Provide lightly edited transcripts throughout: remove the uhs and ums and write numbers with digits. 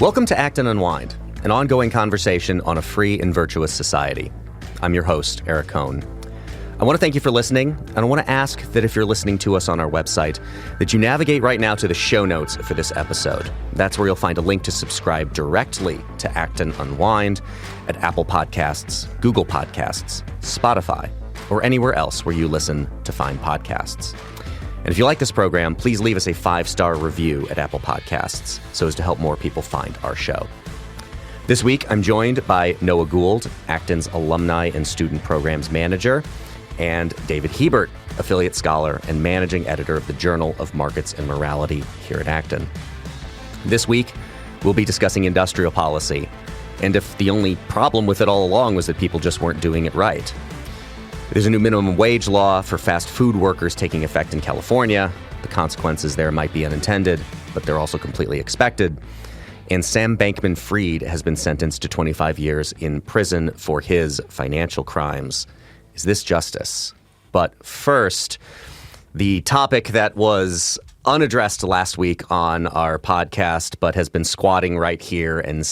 Welcome to Acton Unwind, an ongoing conversation on a free and virtuous society. I'm your host, Eric Cohn. I want to thank you for listening, and I want to ask that if you're listening to us on our website, that you navigate right now to the show notes for this episode. That's where you'll find a link to subscribe directly to Acton Unwind at Apple Podcasts, Google Podcasts, Spotify, or anywhere else where you listen to find podcasts. And if you like this program, please leave us a 5-star review at Apple Podcasts so as to help more people find our show. This week, I'm joined by Noah Gould, Acton's Alumni and Student Programs Manager, and David Hebert, Affiliate Scholar and Managing Editor of the Journal of Markets and Morality here at Acton. This week, we'll be discussing industrial policy, and if the only problem with it all along was that people just weren't doing it right. There's a new minimum wage law for fast food workers taking effect in California. The consequences there might be unintended, but they're also completely expected. And Sam Bankman-Fried has been sentenced to 25 years in prison for his financial crimes. Is this justice? But first, the topic that was unaddressed last week on our podcast, but has been squatting right here and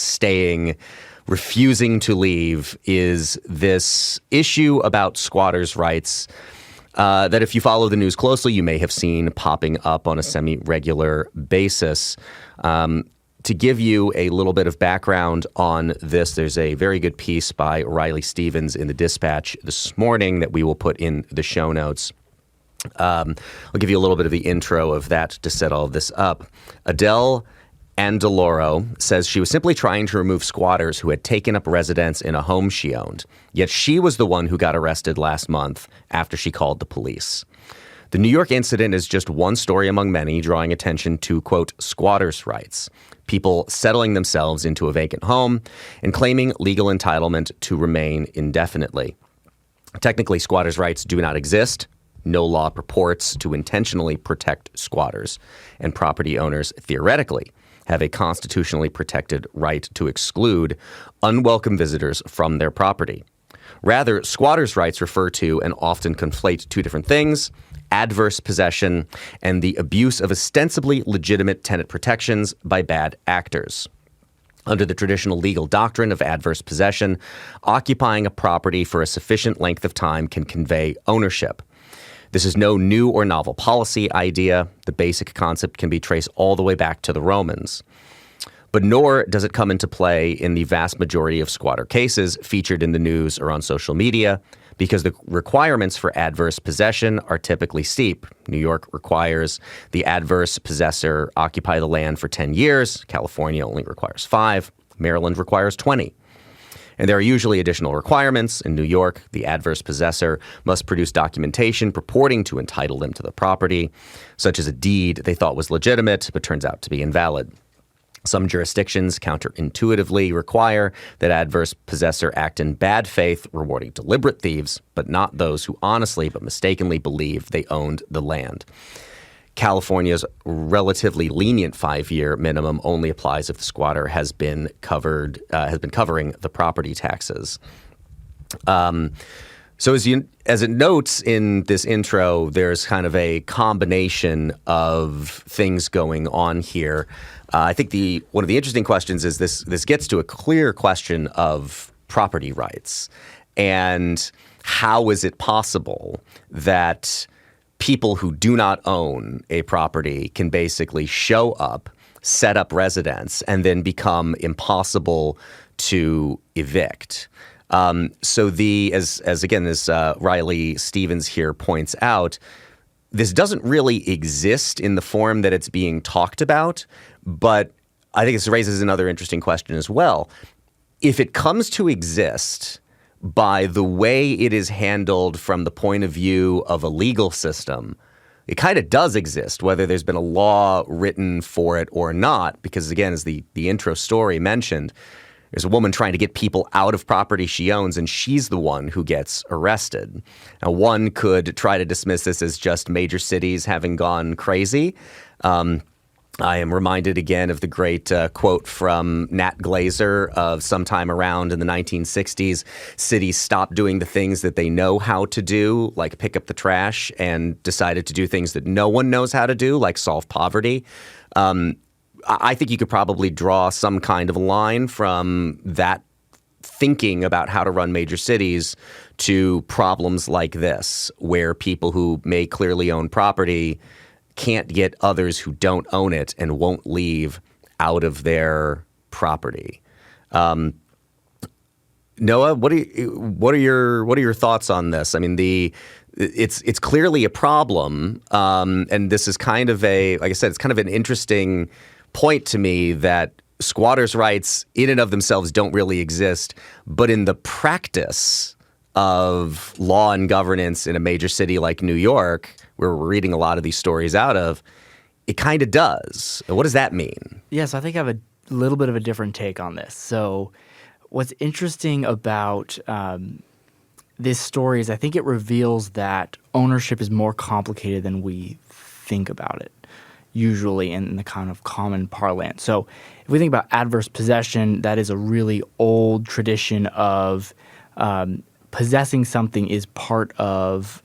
refusing to leave, is this issue about squatters' rights that if you follow the news closely, you may have seen popping up on a semi-regular basis. To give you a little bit of background on this, there's a very good piece by Riley Stevens in the Dispatch this morning that we will put in the show notes. I'll give you a little bit of the intro of that to set all of this up. Adele Andaloro says she was simply trying to remove squatters who had taken up residence in a home she owned, yet she was the one who got arrested last month after she called the police. The New York incident is just one story among many, drawing attention to, quote, squatters' rights, people settling themselves into a vacant home and claiming legal entitlement to remain indefinitely. Technically, squatters' rights do not exist. No law purports to intentionally protect squatters, and property owners theoretically have a constitutionally protected right to exclude unwelcome visitors from their property. Rather, squatters' rights refer to and often conflate two different things: adverse possession and the abuse of ostensibly legitimate tenant protections by bad actors. Under the traditional legal doctrine of adverse possession, occupying a property for a sufficient length of time can convey ownership. This is no new or novel policy idea. The basic concept can be traced all the way back to the Romans. But nor does it come into play in the vast majority of squatter cases featured in the news or on social media, because the requirements for adverse possession are typically steep. New York requires the adverse possessor occupy the land for 10 years. California only requires 5. Maryland requires 20. And there are usually additional requirements. In New York, the adverse possessor must produce documentation purporting to entitle them to the property, such as a deed they thought was legitimate but turns out to be invalid. Some jurisdictions counterintuitively require that adverse possessor act in bad faith, rewarding deliberate thieves, but not those who honestly but mistakenly believed they owned the land. California's relatively lenient 5-year minimum only applies if the squatter has been covering the property taxes. So as it notes in this intro, there's kind of a combination of things going on here. I think one of the interesting questions is this gets to a clear question of property rights, and how is it possible that people who do not own a property can basically show up, set up residence, and then become impossible to evict. So as Riley Stevens here points out, this doesn't really exist in the form that it's being talked about, but I think this raises another interesting question as well. If it comes to exist by the way it is handled from the point of view of a legal system, it kind of does exist, whether there's been a law written for it or not, because again, as the intro story mentioned, there's a woman trying to get people out of property she owns, and she's the one who gets arrested. Now, one could try to dismiss this as just major cities having gone crazy. I am reminded again of the great quote from Nat Glazer of sometime around in the 1960s. Cities stopped doing the things that they know how to do, like pick up the trash, and decided to do things that no one knows how to do, like solve poverty. I think you could probably draw some kind of line from that thinking about how to run major cities to problems like this, where people who may clearly own property can't get others who don't own it and won't leave out of their property. Noah, what are your thoughts on this? I mean, it's clearly a problem, and this is kind of like I said, it's kind of an interesting point to me that squatters' rights in and of themselves don't really exist, but in the practice of law and governance in a major city like New York, where we're reading a lot of these stories out of, it kind of does. What does that mean? Yes, I think I have a little bit of a different take on this. So what's interesting about this story is I think it reveals that ownership is more complicated than we think about it, usually in the kind of common parlance. So if we think about adverse possession, that is a really old tradition of possessing something is part of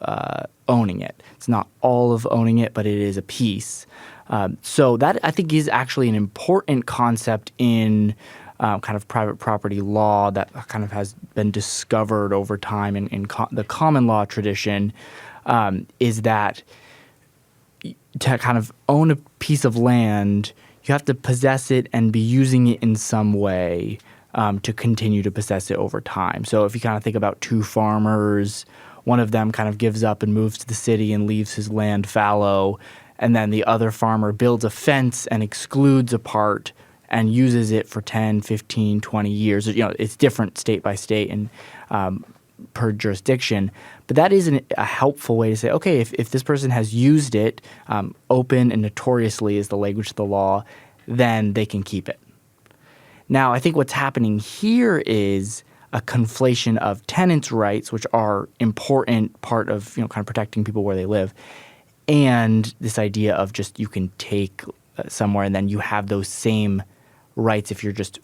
owning it. It's not all of owning it, but it is a piece. So that, I think, is actually an important concept in kind of private property law that kind of has been discovered over time in the common law tradition, is that to kind of own a piece of land, you have to possess it and be using it in some way to continue to possess it over time. So if you kind of think about two farmers, one of them kind of gives up and moves to the city and leaves his land fallow, and then the other farmer builds a fence and excludes a part and uses it for 10, 15, 20 years. You know, it's different state by state and per jurisdiction. But that is a helpful way to say, okay, if this person has used it open and notoriously is the language of the law, then they can keep it. Now, I think what's happening here is a conflation of tenants' rights, which are important part of, kind of protecting people where they live, and this idea of just you can take somewhere and then you have those same rights if you're just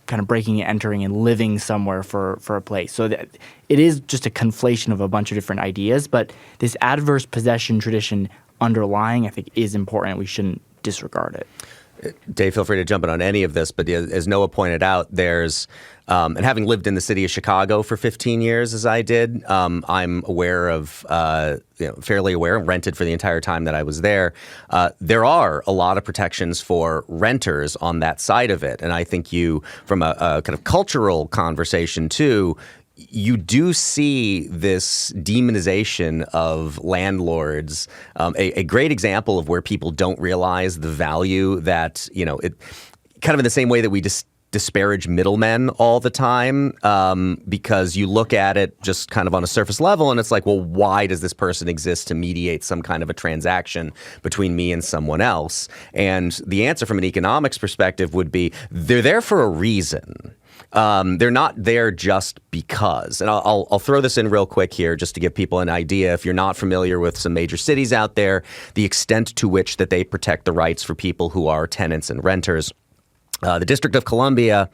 kind of breaking and entering and living somewhere for a place. So that it is just a conflation of a bunch of different ideas, but this adverse possession tradition underlying, I think, is important. We shouldn't disregard it. Dave, feel free to jump in on any of this, but as Noah pointed out, there's, and having lived in the city of Chicago for 15 years as I did, I'm aware of, fairly aware, rented for the entire time that I was there. There are a lot of protections for renters on that side of it. And I think from a kind of cultural conversation too, you do see this demonization of landlords. A great example of where people don't realize the value that, it kind of in the same way that we disparage middlemen all the time, because you look at it just kind of on a surface level and it's like, well, why does this person exist to mediate some kind of a transaction between me and someone else? And the answer from an economics perspective would be they're there for a reason. They're not there just because. And I'll throw this in real quick here just to give people an idea. If you're not familiar with some major cities out there, the extent to which that they protect the rights for people who are tenants and renters. The District of Columbia,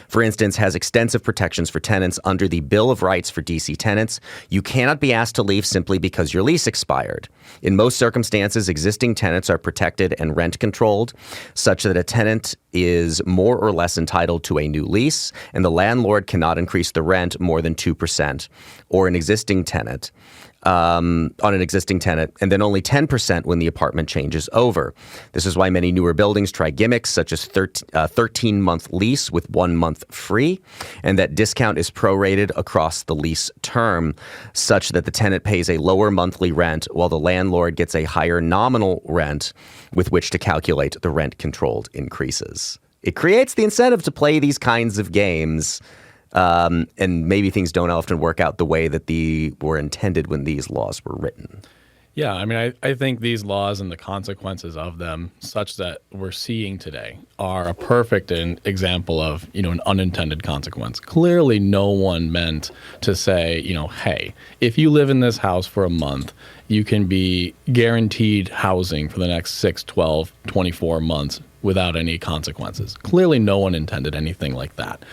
for instance, has extensive protections for tenants under the Bill of Rights for D.C. tenants. You cannot be asked to leave simply because your lease expired. In most circumstances, existing tenants are protected and rent controlled, such that a tenant is more or less entitled to a new lease, and the landlord cannot increase the rent more than 2% or an existing tenant. On an existing tenant, and then only 10% when the apartment changes over. This is why many newer buildings try gimmicks such as 13-month lease with 1 month free, and that discount is prorated across the lease term such that the tenant pays a lower monthly rent while the landlord gets a higher nominal rent with which to calculate the rent-controlled increases. It creates the incentive to play these kinds of games. And maybe things don't often work out the way that they were intended when these laws were written. Yeah, I mean, I think these laws and the consequences of them, such that we're seeing today, are a perfect example of, an unintended consequence. Clearly, no one meant to say, hey, if you live in this house for a month, you can be guaranteed housing for the next 6, 12, 24 months without any consequences. Clearly, no one intended anything like that.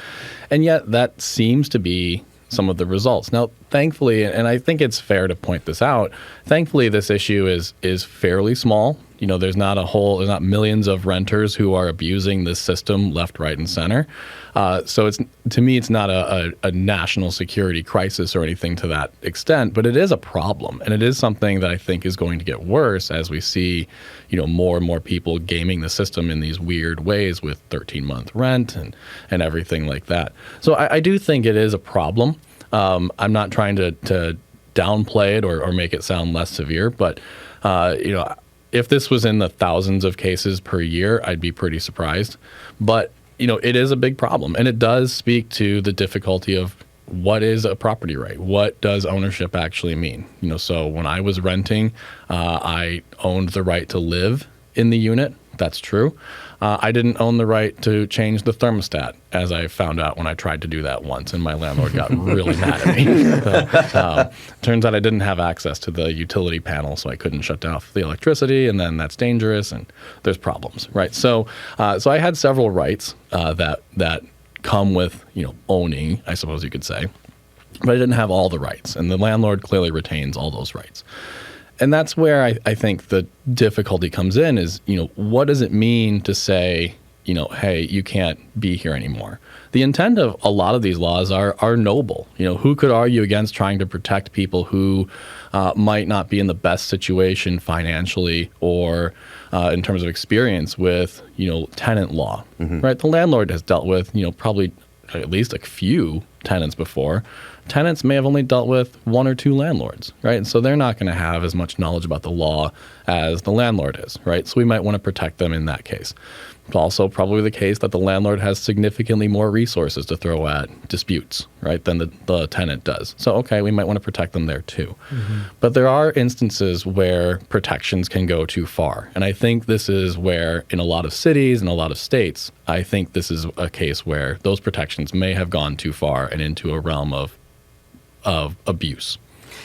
And yet that seems to be some of the results. Now, thankfully, and I think it's fair to point this out, thankfully this issue is fairly small There's not millions of renters who are abusing this system left, right, and center. So to me, it's not a national security crisis or anything to that extent, but it is a problem. And it is something that I think is going to get worse as we see, more and more people gaming the system in these weird ways with 13-month rent and everything like that. So I do think it is a problem. I'm not trying to downplay it or make it sound less severe, but, if this was in the thousands of cases per year, I'd be pretty surprised. But, it is a big problem. And it does speak to the difficulty of what is a property right? What does ownership actually mean? So when I was renting, I owned the right to live in the unit. That's true. I didn't own the right to change the thermostat, as I found out when I tried to do that once, and my landlord got really mad at me. So, turns out I didn't have access to the utility panel, so I couldn't shut off the electricity, and then that's dangerous, and there's problems, right? So I had several rights that come with owning, I suppose you could say, but I didn't have all the rights, and the landlord clearly retains all those rights. And that's where I think the difficulty comes in is, what does it mean to say, hey, you can't be here anymore? The intent of a lot of these laws are noble. Who could argue against trying to protect people who might not be in the best situation financially or in terms of experience with, tenant law, right? The landlord has dealt with, probably at least a few tenants before. Tenants may have only dealt with one or two landlords, right? And so they're not going to have as much knowledge about the law as the landlord is, right? So we might want to protect them in that case. It's also probably the case that the landlord has significantly more resources to throw at disputes, right, than the tenant does. So, okay, we might want to protect them there too. But there are instances where protections can go too far. And I think this is where, in a lot of cities and a lot of states, I think this is a case where those protections may have gone too far and into a realm of abuse.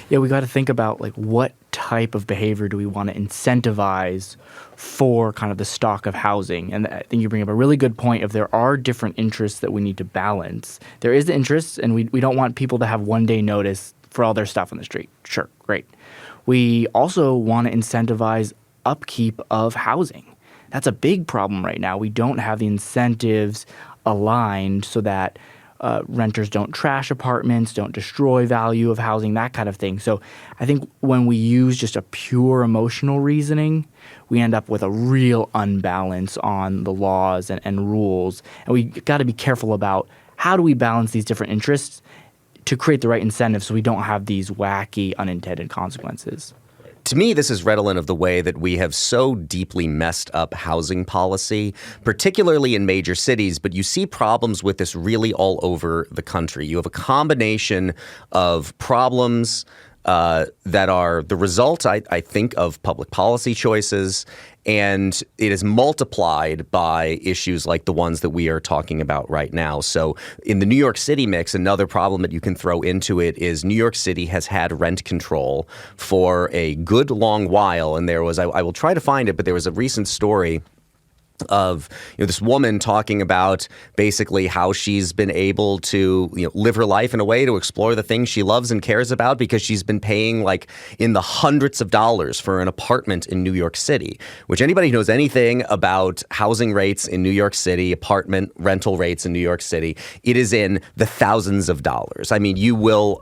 Yeah, we got to think about what type of behavior do we want to incentivize for kind of the stock of housing. And I think you bring up a really good point. If there are different interests that we need to balance, there is the interest, and we don't want people to have one-day notice for all their stuff on the street. Sure, great. We also want to incentivize upkeep of housing. That's a big problem right now. We don't have the incentives aligned so that renters don't trash apartments, don't destroy value of housing, that kind of thing. So I think when we use just a pure emotional reasoning, we end up with a real unbalance on the laws and rules. And we got to be careful about how do we balance these different interests to create the right incentives so we don't have these wacky unintended consequences. To me, this is redolent of the way that we have so deeply messed up housing policy, particularly in major cities, but you see problems with this really all over the country. You have a combination of problems that are the result, I think, of public policy choices, and it is multiplied by issues like the ones that we are talking about right now. So in the New York City mix, another problem that you can throw into it is New York City has had rent control for a good long while. And there was, I will try to find it, but there was a recent story of this woman talking about basically how she's been able to live her life in a way to explore the things she loves and cares about because she's been paying in the hundreds of dollars for an apartment in New York City, which anybody who knows anything about housing rates in New York City, apartment rental rates in New York City, it is in the thousands of dollars. I mean, you will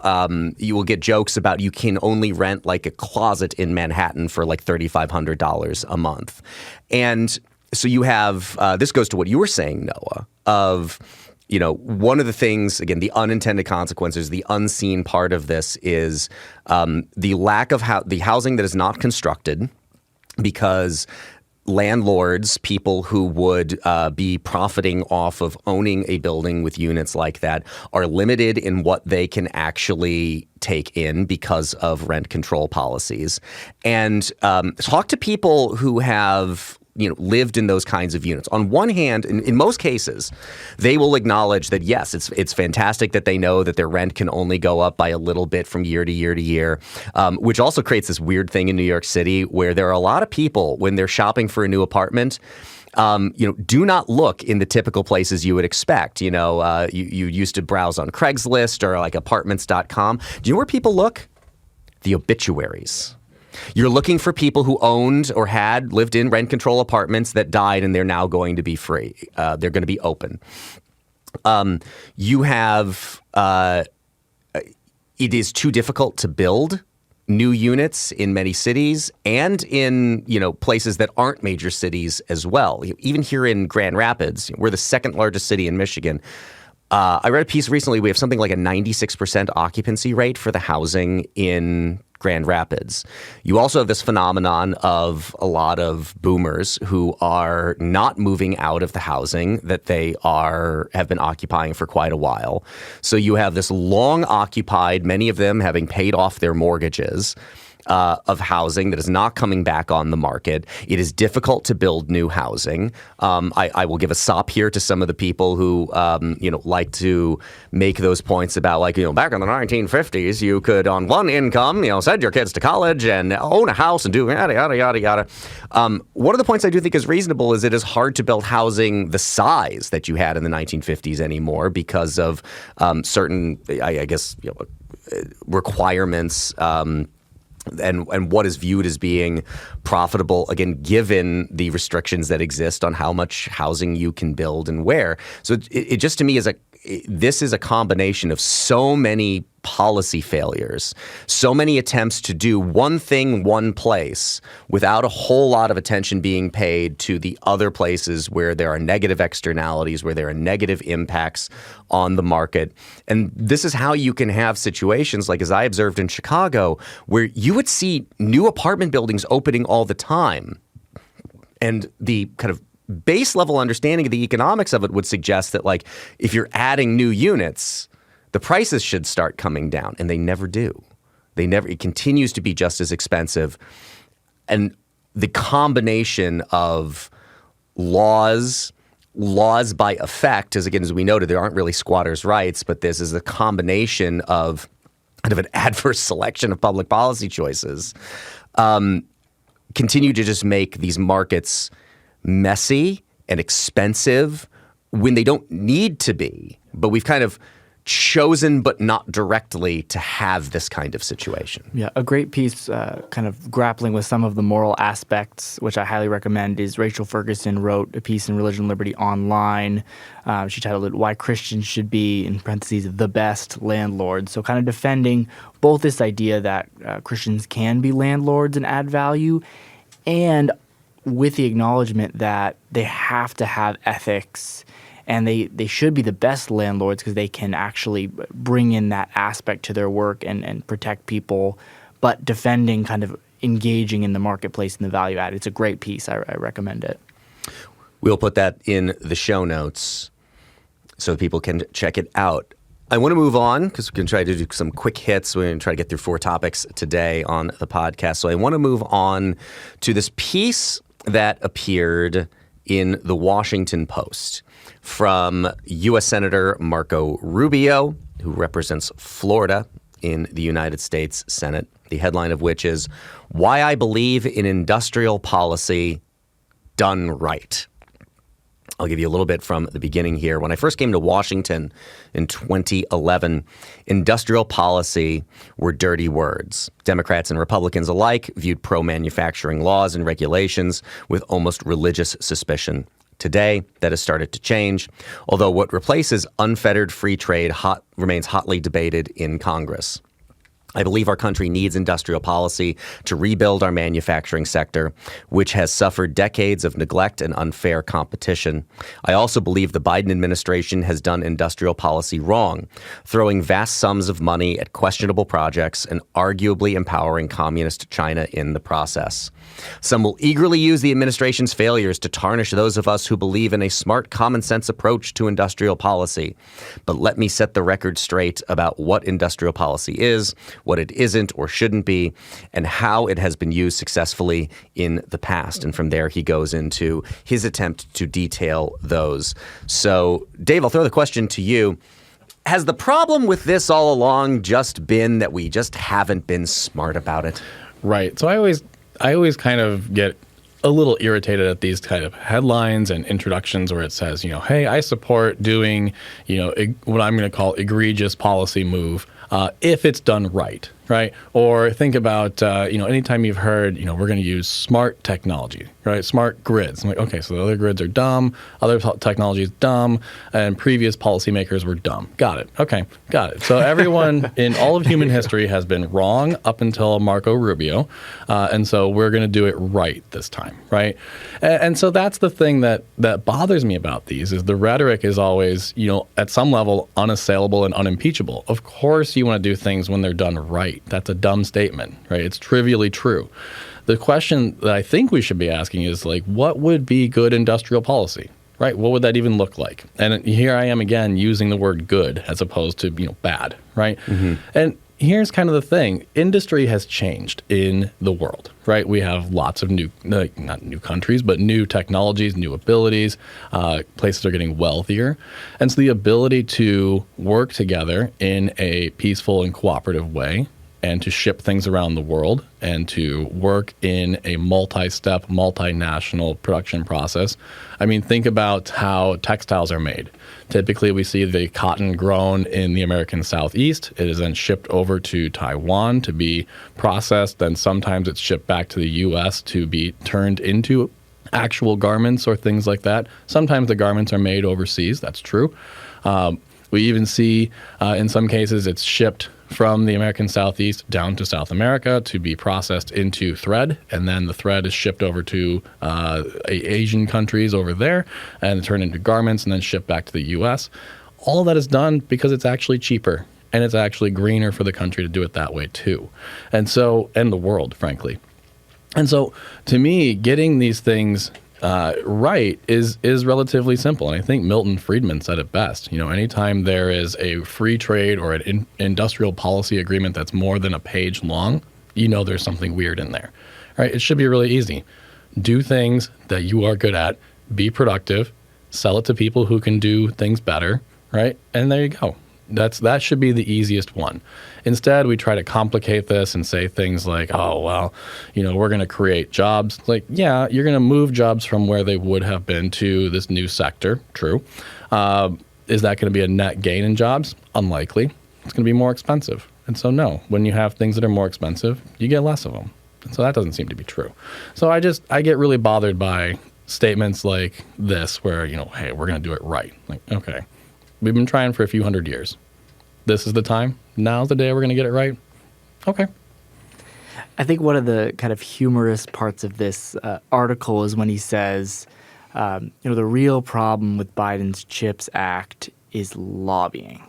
get jokes about you can only rent a closet in Manhattan for $3,500 a month. And so you have this goes to what you were saying, Noah, of one of the things, again, the unintended consequences, the unseen part of this is the lack of the housing that is not constructed because landlords, people who would be profiting off of owning a building with units like that, are limited in what they can actually take in because of rent control policies. And talk to people who have lived in those kinds of units. On one hand, in most cases, they will acknowledge that, yes, it's fantastic that they know that their rent can only go up by a little bit from year to year to year, which also creates this weird thing in New York City where there are a lot of people, when they're shopping for a new apartment, do not look in the typical places you would expect. You used to browse on Craigslist or apartments.com. Do you know where people look? The obituaries. You're looking for people who owned or had lived in rent control apartments that died, and they're now going to be free. They're going to be open. You have it is too difficult to build new units in many cities and in places that aren't major cities as well. Even here in Grand Rapids, we're the second largest city in Michigan. I read a piece recently. We have something like a 96% occupancy rate for the housing in Grand Rapids. You also have this phenomenon of a lot of boomers who are not moving out of the housing that they have been occupying for quite a while. So you have this long occupied, many of them having paid off their mortgages, of housing that is not coming back on the market. It is difficult to build new housing. I will give a sop here to some of the people who, like to make those points about back in the 1950s, you could on one income, send your kids to college and own a house and do yada, yada, yada, yada. One of the points I do think is reasonable is it is hard to build housing the size that you had in the 1950s anymore because of certain, I guess, requirements, and what is viewed as being profitable, again, given the restrictions that exist on how much housing you can build and where. So it just to me this is a combination of so many policy failures, so many attempts to do one thing one place without a whole lot of attention being paid to the other places where there are negative externalities, where there are negative impacts on the market. And this is how you can have situations like, as I observed in Chicago, where you would see new apartment buildings opening all the time. And the kind of base level understanding of the economics of it would suggest that, if you're adding new units, the prices should start coming down, and they never do. It continues to be just as expensive. And the combination of laws by effect, as we noted, there aren't really squatters' rights, but this is a combination of kind of an adverse selection of public policy choices, continue to just make these markets messy and expensive when they don't need to be. But we've kind of chosen, but not directly, to have this kind of situation. Yeah, a great piece kind of grappling with some of the moral aspects, which I highly recommend, is Rachel Ferguson wrote a piece in Religion and Liberty Online. She titled it, Why Christians Should Be, in parentheses, the Best Landlords. So kind of defending both this idea that Christians can be landlords and add value, and with the acknowledgement that they have to have ethics and they should be the best landlords because they can actually bring in that aspect to their work and protect people, but defending kind of engaging in the marketplace and the value add. It's a great piece. I recommend it. We'll put that in the show notes so people can check it out. I want to move on because we're going to try to do some quick hits. We're going to try to get through 4 topics today on the podcast. So I want to move on to this piece that appeared in the Washington Post from U.S. Senator Marco Rubio, who represents Florida in the United States Senate, the headline of which is, Why I Believe in Industrial Policy Done Right. I'll give you a little bit from the beginning here. When I first came to Washington in 2011, industrial policy were dirty words. Democrats and Republicans alike viewed pro-manufacturing laws and regulations with almost religious suspicion. Today, that has started to change, although what replaces unfettered free trade remains hotly debated in Congress. I believe our country needs industrial policy to rebuild our manufacturing sector, which has suffered decades of neglect and unfair competition. I also believe the Biden administration has done industrial policy wrong, throwing vast sums of money at questionable projects and arguably empowering communist China in the process. Some will eagerly use the administration's failures to tarnish those of us who believe in a smart, common-sense approach to industrial policy. But let me set the record straight about what industrial policy is, what it isn't or shouldn't be, and how it has been used successfully in the past. And from there, he goes into his attempt to detail those. So, Dave, I'll throw the question to you. Has the problem with this all along just been that we just haven't been smart about it? Right. So I always kind of get a little irritated at these kind of headlines and introductions where it says, hey, I support doing, what I'm going to call egregious policy move if it's done right, right? Or think about, anytime you've heard, we're going to use smart technology, right? Smart grids. I'm like, okay, so the other grids are dumb, other technology is dumb, and previous policymakers were dumb. Got it. Okay, got it. So everyone in all of human history has been wrong up until Marco Rubio, and so we're going to do it right this time, right? And so that's the thing that bothers me about these is the rhetoric is always, at some level unassailable and unimpeachable. Of course you want to do things when they're done right. That's a dumb statement, right? It's trivially true. The question that I think we should be asking is what would be good industrial policy, right? What would that even look like? And here I am again using the word good as opposed to, bad, right? Mm-hmm. And here's kind of the thing. Industry has changed in the world, right? We have lots of not new countries, but new technologies, new abilities. Places are getting wealthier. And so the ability to work together in a peaceful and cooperative way and to ship things around the world and to work in a multi-step, multinational production process. I mean, think about how textiles are made. Typically, we see the cotton grown in the American Southeast. It is then shipped over to Taiwan to be processed. Then sometimes it's shipped back to the U.S. to be turned into actual garments or things like that. Sometimes the garments are made overseas. That's true. We even see, in some cases, it's shipped from the American Southeast down to South America to be processed into thread, and then the thread is shipped over to Asian countries over there and turned into garments and then shipped back to the U.S. All of that is done because it's actually cheaper and it's actually greener for the country to do it that way too, and the world, frankly. And so, to me, getting these things right is relatively simple. And I think Milton Friedman said it best. Anytime there is a free trade or an industrial policy agreement that's more than a page long, there's something weird in there. Right? It should be really easy. Do things that you are good at, be productive, sell it to people who can do things better, right? And there you go. That should be the easiest one. Instead, we try to complicate this and say things like, oh, well, we're going to create jobs. Yeah, you're going to move jobs from where they would have been to this new sector. True. Is that going to be a net gain in jobs? Unlikely. It's going to be more expensive. And so, no, when you have things that are more expensive, you get less of them. And so that doesn't seem to be true. So I get really bothered by statements like this where, hey, we're going to do it right. Okay. We've been trying for a few hundred years. This is the time. Now's the day we're going to get it right. Okay. I think one of the kind of humorous parts of this article is when he says, the real problem with Biden's CHIPS Act is lobbying.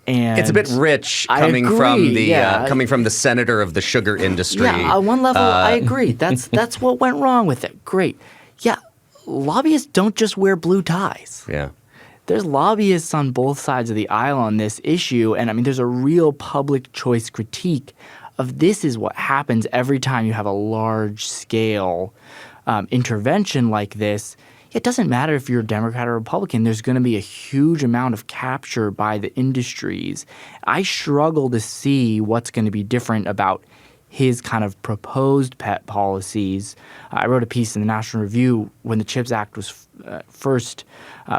And it's a bit rich coming from the senator of the sugar industry. Yeah, on one level, I agree. That's what went wrong with it. Great. Yeah, lobbyists don't just wear blue ties. Yeah. There's lobbyists on both sides of the aisle on this issue, and I mean, there's a real public choice critique of this is what happens every time you have a large-scale intervention like this. It doesn't matter if you're a Democrat or Republican. There's going to be a huge amount of capture by the industries. I struggle to see what's going to be different about his kind of proposed pet policies. I wrote a piece in the National Review when the CHIPS Act was first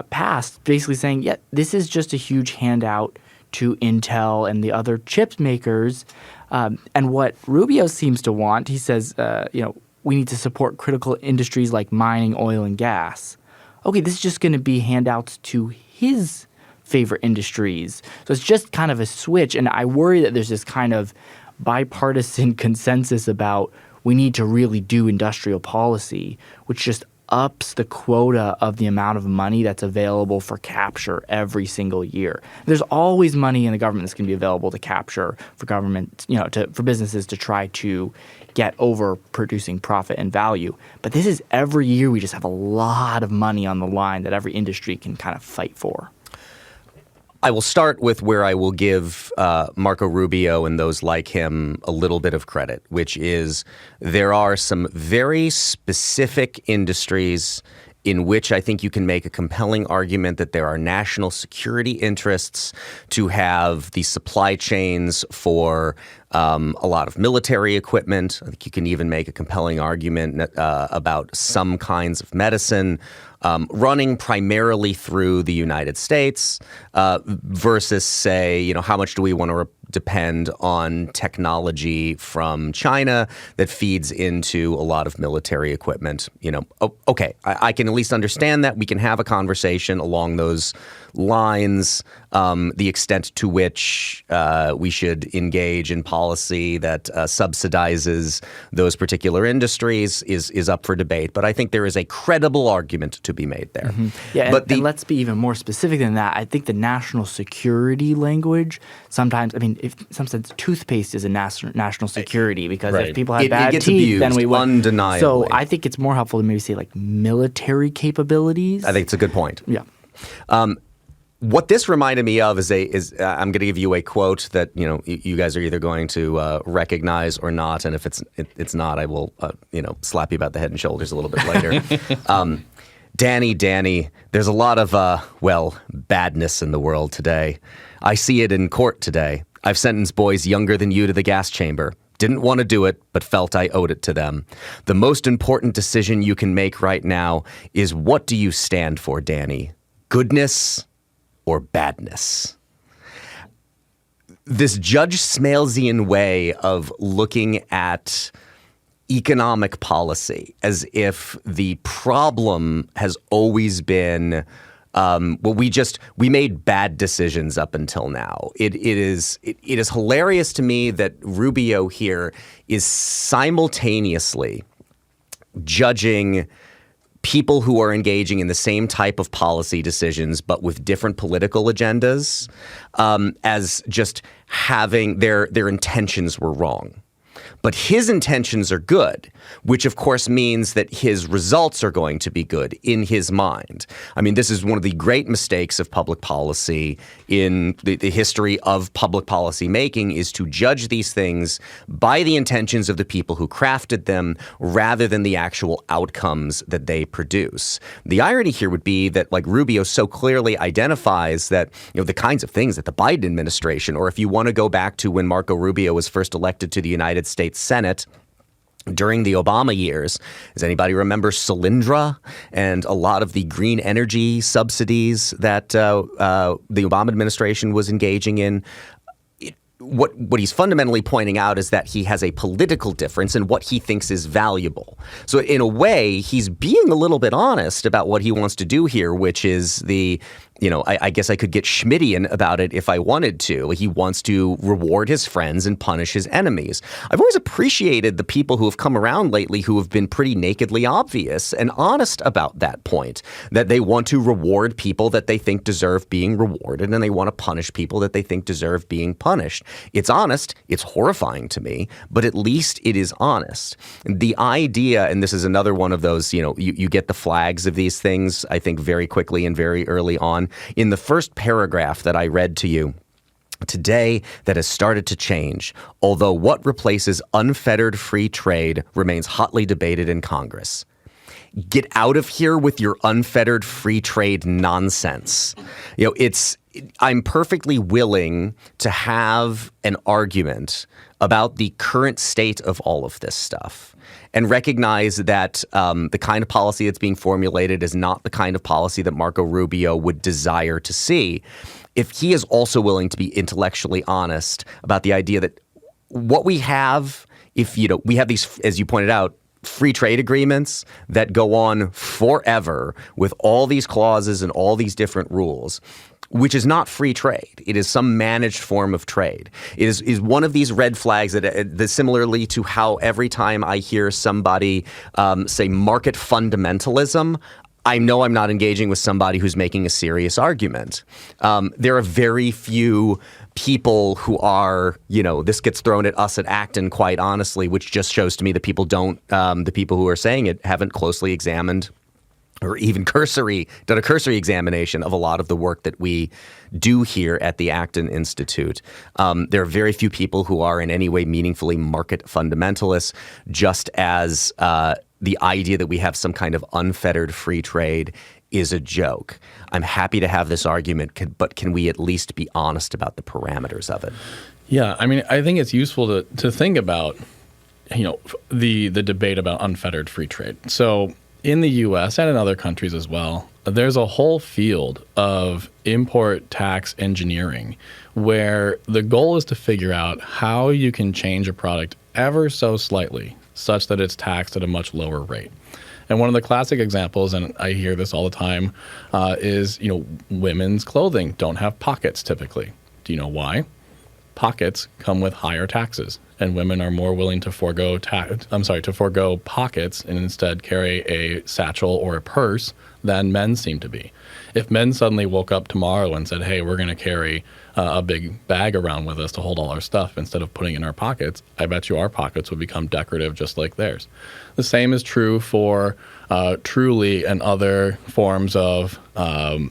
passed, basically saying, yeah, this is just a huge handout to Intel and the other chips makers. And what Rubio seems to want, he says, we need to support critical industries like mining, oil, and gas. Okay, this is just going to be handouts to his favorite industries. So it's just kind of a switch. And I worry that there's this kind of bipartisan consensus about we need to really do industrial policy, which just ups the quota of the amount of money that's available for capture every single year. There's always money in the government that's going to be available to capture for government, for businesses to try to get over producing profit and value. But this is every year we just have a lot of money on the line that every industry can kind of fight for. I will start with where I will give Marco Rubio and those like him a little bit of credit, which is there are some very specific industries in which I think you can make a compelling argument that there are national security interests to have the supply chains for a lot of military equipment. I think you can even make a compelling argument about some kinds of medicine running primarily through the United States versus, say, how much do we want to depend on technology from China that feeds into a lot of military equipment. Okay, I can at least understand that. We can have a conversation along those lines. The extent to which we should engage in policy that subsidizes those particular industries is up for debate. But I think there is a credible argument to be made there. Mm-hmm. Yeah, but and let's be even more specific than that. I think the national security language sometimes, in some sense, toothpaste is a national security because if people have bad gets teeth, abused, then we will. undeniably. So I think it's more helpful to maybe say like military capabilities. I think it's a good point. Yeah. What this reminded me of is I'm going to give you a quote that you guys are either going to recognize or not, and if it's not, I will slap you about the head and shoulders a little bit later. Danny, there's a lot of badness in the world today. I see it in court today. I've sentenced boys younger than you to the gas chamber. Didn't want to do it, but felt I owed it to them. The most important decision you can make right now is, what do you stand for, Danny? Goodness or badness? This Judge Smailsian way of looking at economic policy as if the problem has always been, we made bad decisions up until now. It is hilarious to me that Rubio here is simultaneously judging people who are engaging in the same type of policy decisions but with different political agendas as just having their intentions were wrong. But his intentions are good, which of course means that his results are going to be good in his mind. This is one of the great mistakes of public policy in the history of public policy making, is to judge these things by the intentions of the people who crafted them rather than the actual outcomes that they produce. The irony here would be that, like, Rubio so clearly identifies that, the kinds of things that the Biden administration, or if you want to go back to when Marco Rubio was first elected to the United States Senate during the Obama years. Does anybody remember Solyndra and a lot of the green energy subsidies that the Obama administration was engaging in? What he's fundamentally pointing out is that he has a political difference in what he thinks is valuable. So in a way, he's being a little bit honest about what he wants to do here, which is I guess I could get Schmittian about it if I wanted to. He wants to reward his friends and punish his enemies. I've always appreciated the people who have come around lately who have been pretty nakedly obvious and honest about that point, that they want to reward people that they think deserve being rewarded, and they want to punish people that they think deserve being punished. It's honest. It's horrifying to me, but at least it is honest. The idea, and this is another one of those, you get the flags of these things, I think, very quickly and very early on. In the first paragraph that I read to you, today that has started to change, although what replaces unfettered free trade remains hotly debated in Congress. Get out of here with your unfettered free trade nonsense. I'm perfectly willing to have an argument about the current state of all of this stuff and recognize that the kind of policy that's being formulated is not the kind of policy that Marco Rubio would desire to see, if he is also willing to be intellectually honest about the idea that what we have, we have these, as you pointed out, free trade agreements that go on forever with all these clauses and all these different rules, which is not free trade. It is some managed form of trade. It is one of these red flags that similarly to how every time I hear somebody say market fundamentalism, I know I'm not engaging with somebody who's making a serious argument. There are very few people who are, this gets thrown at us at Acton, quite honestly, which just shows to me that people the people who are saying it haven't closely examined or even done a cursory examination of a lot of the work that we do here at the Acton Institute. There are very few people who are in any way meaningfully market fundamentalists, just as the idea that we have some kind of unfettered free trade is a joke. I'm happy to have this argument, but can we at least be honest about the parameters of it? Yeah, I think it's useful to think about, the debate about unfettered free trade. So in the U.S. and in other countries as well, there's a whole field of import tax engineering where the goal is to figure out how you can change a product ever so slightly such that it's taxed at a much lower rate. And one of the classic examples, and I hear this all the time, is women's clothing don't have pockets typically. Do you know why? Pockets come with higher taxes, and women are more willing to forego pockets and instead carry a satchel or a purse than men seem to be. If men suddenly woke up tomorrow and said, hey, we're going to carry a big bag around with us to hold all our stuff instead of putting it in our pockets, I bet you our pockets would become decorative just like theirs. The same is true for Truly and other forms of what I'm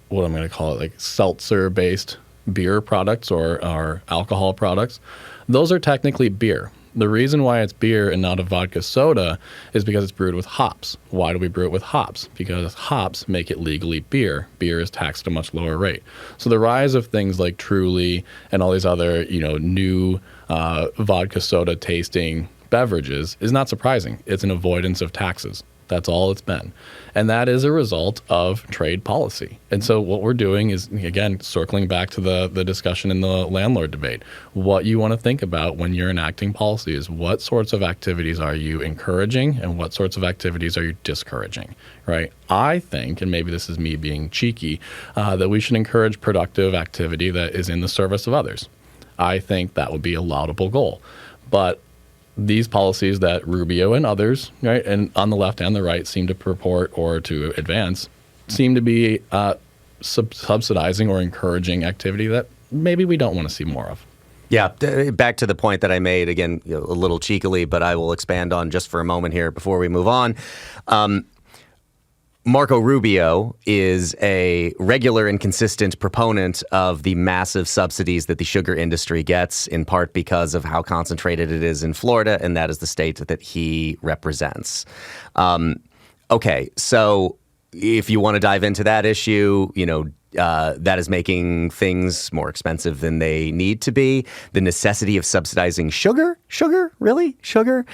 going to call it, like seltzer-based beer products or alcohol products. Those are technically beer. The reason why it's beer and not a vodka soda is because it's brewed with hops. Why do we brew it with hops? Because hops make it legally beer. Beer is taxed at a much lower rate. So the rise of things like Truly and all these other, new vodka soda tasting beverages is not surprising. It's an avoidance of taxes. That's all it's been. And that is a result of trade policy. And so what we're doing is, again, circling back to the discussion in the landlord debate, what you want to think about when you're enacting policy is what sorts of activities are you encouraging and what sorts of activities are you discouraging, right? I think, and maybe this is me being cheeky, that we should encourage productive activity that is in the service of others. I think that would be a laudable goal. But these policies that Rubio and others, right, and on the left and the right seem to purport or to advance, seem to be subsidizing or encouraging activity that maybe we don't want to see more of. Yeah, back to the point that I made, again, a little cheekily, but I will expand on just for a moment here before we move on. Marco Rubio is a regular and consistent proponent of the massive subsidies that the sugar industry gets, in part because of how concentrated it is in Florida, and that is the state that he represents. Okay, so if you want to dive into that issue, that is making things more expensive than they need to be. The necessity of subsidizing sugar? Really? Sugar?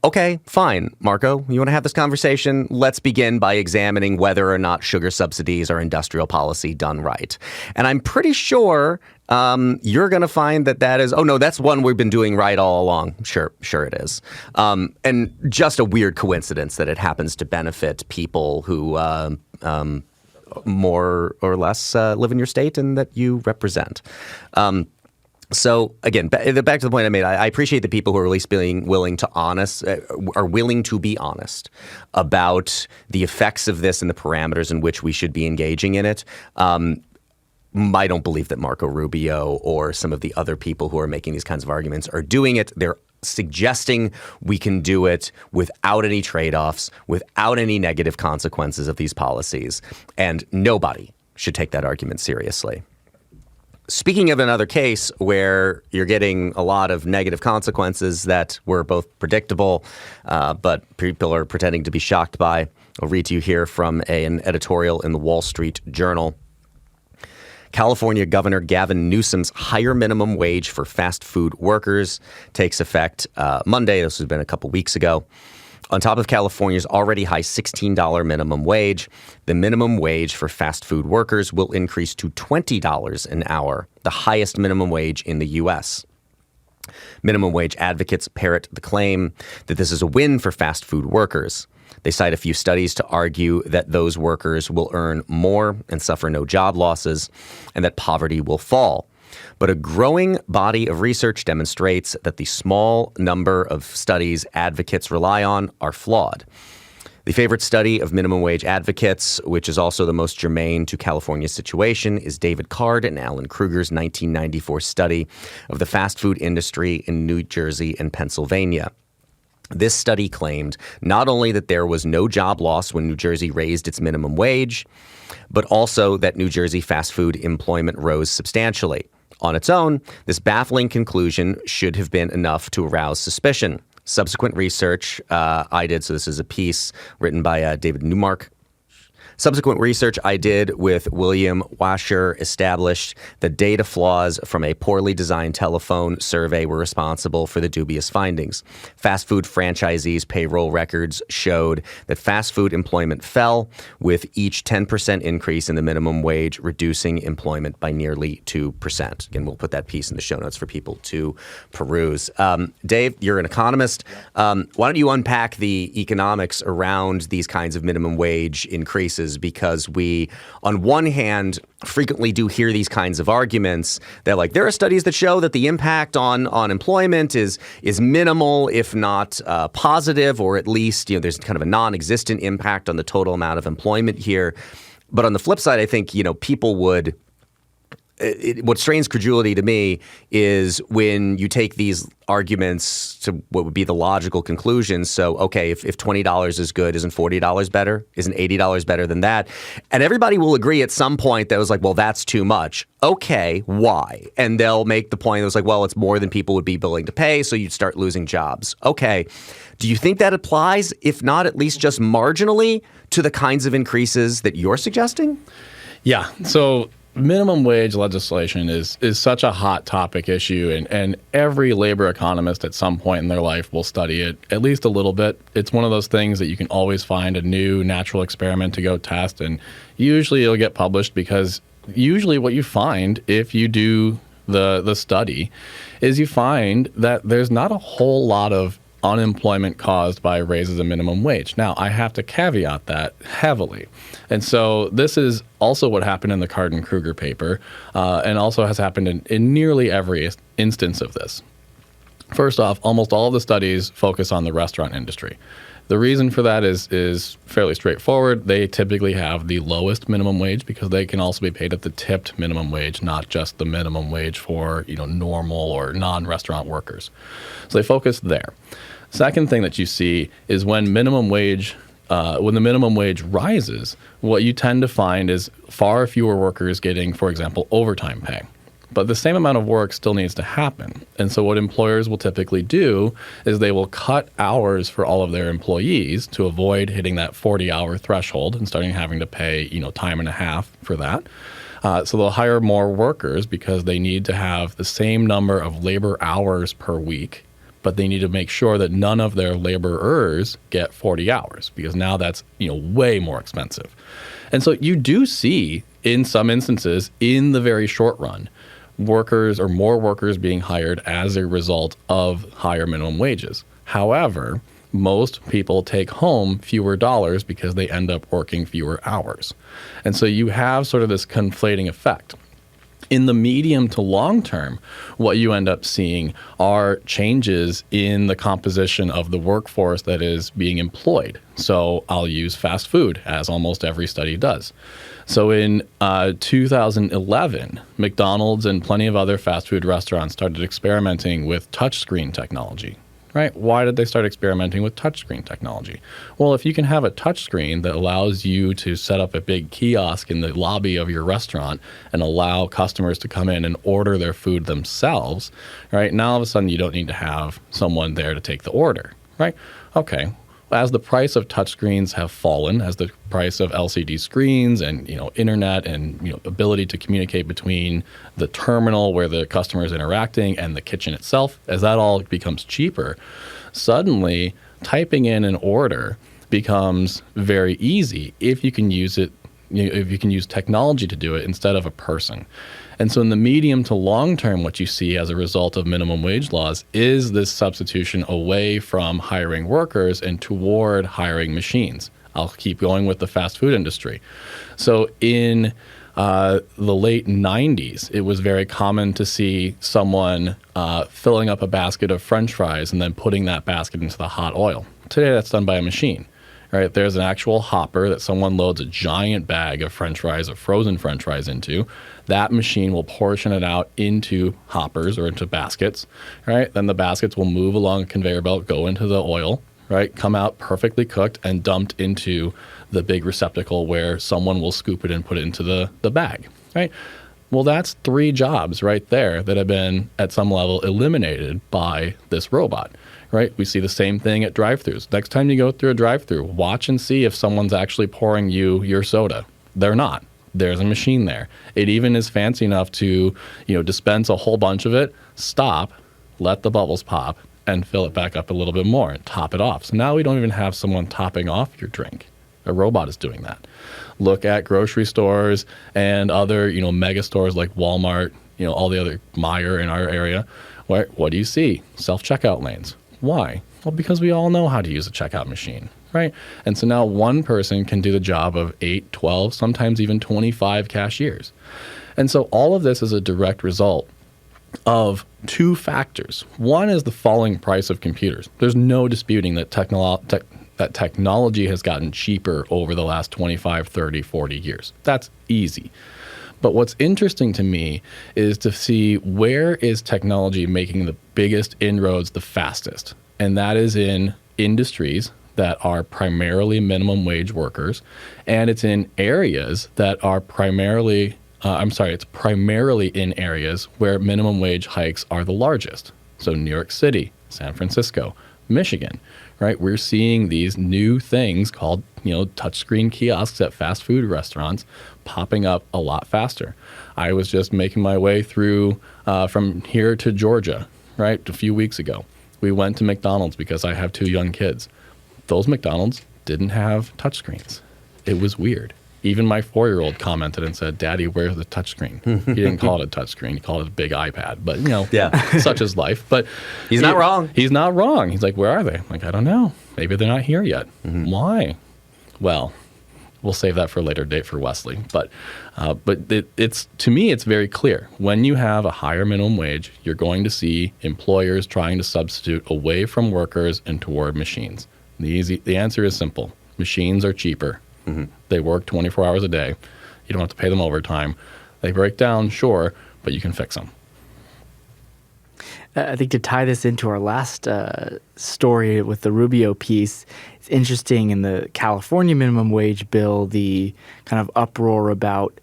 Okay, fine. Marco, you want to have this conversation? Let's begin by examining whether or not sugar subsidies are industrial policy done right. And I'm pretty sure you're going to find that is, oh no, that's one we've been doing right all along. Sure it is. And just a weird coincidence that it happens to benefit people who more or less live in your state and that you represent. So again, back to the point I made, I appreciate the people who are at least being willing to be honest about the effects of this and the parameters in which we should be engaging in it. I don't believe that Marco Rubio or some of the other people who are making these kinds of arguments are doing it. They're suggesting we can do it without any trade-offs, without any negative consequences of these policies. And nobody should take that argument seriously. Speaking of another case where you're getting a lot of negative consequences that were both predictable, but people are pretending to be shocked by, I'll read to you here from an editorial in the Wall Street Journal. California Governor Gavin Newsom's higher minimum wage for fast food workers takes effect Monday. This has been a couple weeks ago. On top of California's already high $16 minimum wage, the minimum wage for fast food workers will increase to $20 an hour, the highest minimum wage in the U.S. Minimum wage advocates parrot the claim that this is a win for fast food workers. They cite a few studies to argue that those workers will earn more and suffer no job losses, and that poverty will fall. But a growing body of research demonstrates that the small number of studies advocates rely on are flawed. The favorite study of minimum wage advocates, which is also the most germane to California's situation, is David Card and Alan Kruger's 1994 study of the fast food industry in New Jersey and Pennsylvania. This study claimed not only that there was no job loss when New Jersey raised its minimum wage, but also that New Jersey fast food employment rose substantially. On its own, this baffling conclusion should have been enough to arouse suspicion. Subsequent research I did, so this is a piece written by David Newmark. Subsequent research I did with William Washer established the data flaws from a poorly designed telephone survey were responsible for the dubious findings. Fast food franchisees' payroll records showed that fast food employment fell, with each 10% increase in the minimum wage reducing employment by nearly 2%. Again, we'll put that piece in the show notes for people to peruse. Dave, you're an economist. Why don't you unpack the economics around these kinds of minimum wage increases? Because we, on one hand, frequently do hear these kinds of arguments that, like, there are studies that show that the impact on employment is minimal, if not positive, or at least, there's kind of a non-existent impact on the total amount of employment here. But on the flip side, I think, people would. What strains credulity to me is when you take these arguments to what would be the logical conclusion. So, okay, if $20 is good, isn't $40 better? Isn't $80 better than that? And everybody will agree at some point that was like, well, that's too much. Okay, why? And they'll make the point that was like, well, it's more than people would be willing to pay, so you'd start losing jobs. Okay, do you think that applies, if not at least just marginally, to the kinds of increases that you're suggesting? Yeah, so minimum wage legislation is such a hot topic issue, and every labor economist at some point in their life will study it at least a little bit. It's one of those things that you can always find a new natural experiment to go test, and usually it'll get published because usually what you find if you do the study is you find that there's not a whole lot of unemployment caused by raises in minimum wage. Now, I have to caveat that heavily. And so this is also what happened in the Carden-Kruger paper, and also has happened in nearly every instance of this. First off, almost all of the studies focus on the restaurant industry. The reason for that is fairly straightforward. They typically have the lowest minimum wage because they can also be paid at the tipped minimum wage, not just the minimum wage for normal or non-restaurant workers. So they focus there. Second thing that you see is when the minimum wage rises, what you tend to find is far fewer workers getting, for example, overtime pay. But the same amount of work still needs to happen. And so what employers will typically do is they will cut hours for all of their employees to avoid hitting that 40-hour threshold and starting having to pay, time and a half for that. So they'll hire more workers because they need to have the same number of labor hours per week, but they need to make sure that none of their laborers get 40 hours because now that's, way more expensive. And so you do see in some instances in the very short run, workers or more workers being hired as a result of higher minimum wages. However, most people take home fewer dollars because they end up working fewer hours. And so you have sort of this conflating effect. In the medium to long term, what you end up seeing are changes in the composition of the workforce that is being employed. So I'll use fast food, as almost every study does. So in 2011, McDonald's and plenty of other fast food restaurants started experimenting with touchscreen technology. Right? Why did they start experimenting with touchscreen technology? Well, if you can have a touchscreen that allows you to set up a big kiosk in the lobby of your restaurant and allow customers to come in and order their food themselves, right? Now all of a sudden you don't need to have someone there to take the order, right? Okay. As the price of touchscreens have fallen, as the price of LCD screens and internet and ability to communicate between the terminal where the customer is interacting and the kitchen itself, as that all becomes cheaper, suddenly typing in an order becomes very easy if you can use it. If you can use technology to do it instead of a person. And so in the medium to long term, what you see as a result of minimum wage laws is this substitution away from hiring workers and toward hiring machines. I'll keep going with the fast food industry. So in the late 90s, it was very common to see someone filling up a basket of French fries and then putting that basket into the hot oil. Today, that's done by a machine. Right, there's an actual hopper that someone loads a giant bag of French fries, of frozen French fries into. That machine will portion it out into hoppers or into baskets. Right, then the baskets will move along a conveyor belt, go into the oil, right, come out perfectly cooked and dumped into the big receptacle where someone will scoop it and put it into the bag. Right. Well, that's 3 jobs right there that have been at some level eliminated by this robot. right? We see the same thing at drive-thrus. Next time you go through a drive-thru, watch and see if someone's actually pouring you your soda. They're not. There's a machine there. It even is fancy enough to, dispense a whole bunch of it, stop, let the bubbles pop, and fill it back up a little bit more and top it off. So now we don't even have someone topping off your drink. A robot is doing that. Look at grocery stores and other, mega stores like Walmart, all the other Meijer in our area. What do you see? Self-checkout lanes. Why? Well, because we all know how to use a checkout machine, right? And so now one person can do the job of 8, 12, sometimes even 25 cashiers. And so all of this is a direct result of two factors. One is the falling price of computers. There's no disputing that technology has gotten cheaper over the last 25, 30, 40 years. That's easy. But what's interesting to me is to see where is technology making the biggest inroads the fastest. And that is in industries that are primarily minimum wage workers. And it's in areas that are it's primarily in areas where minimum wage hikes are the largest. So New York City, San Francisco, Michigan, right? We're seeing these new things called, touchscreen kiosks at fast food restaurants popping up a lot faster. I was just making my way through from here to Georgia, right? A few weeks ago. We went to McDonald's because I have 2 young kids. Those McDonald's didn't have touchscreens. It was weird. Even my 4-year-old commented and said, "Daddy, where's the touchscreen?" He didn't call it a touchscreen. He called it a big iPad. But, such is life. But he's not wrong. He's not wrong. He's like, "Where are they?" I'm like, "I don't know. Maybe they're not here yet." Why? Well, we'll save that for a later date for Wesley. But it's to me, it's very clear. When you have a higher minimum wage, you're going to see employers trying to substitute away from workers and toward machines. The answer is simple. Machines are cheaper. They work 24 hours a day. You don't have to pay them overtime. They break down, sure, but you can fix them. I think to tie this into our last story with the Rubio piece, it's interesting in the California minimum wage bill, the kind of uproar about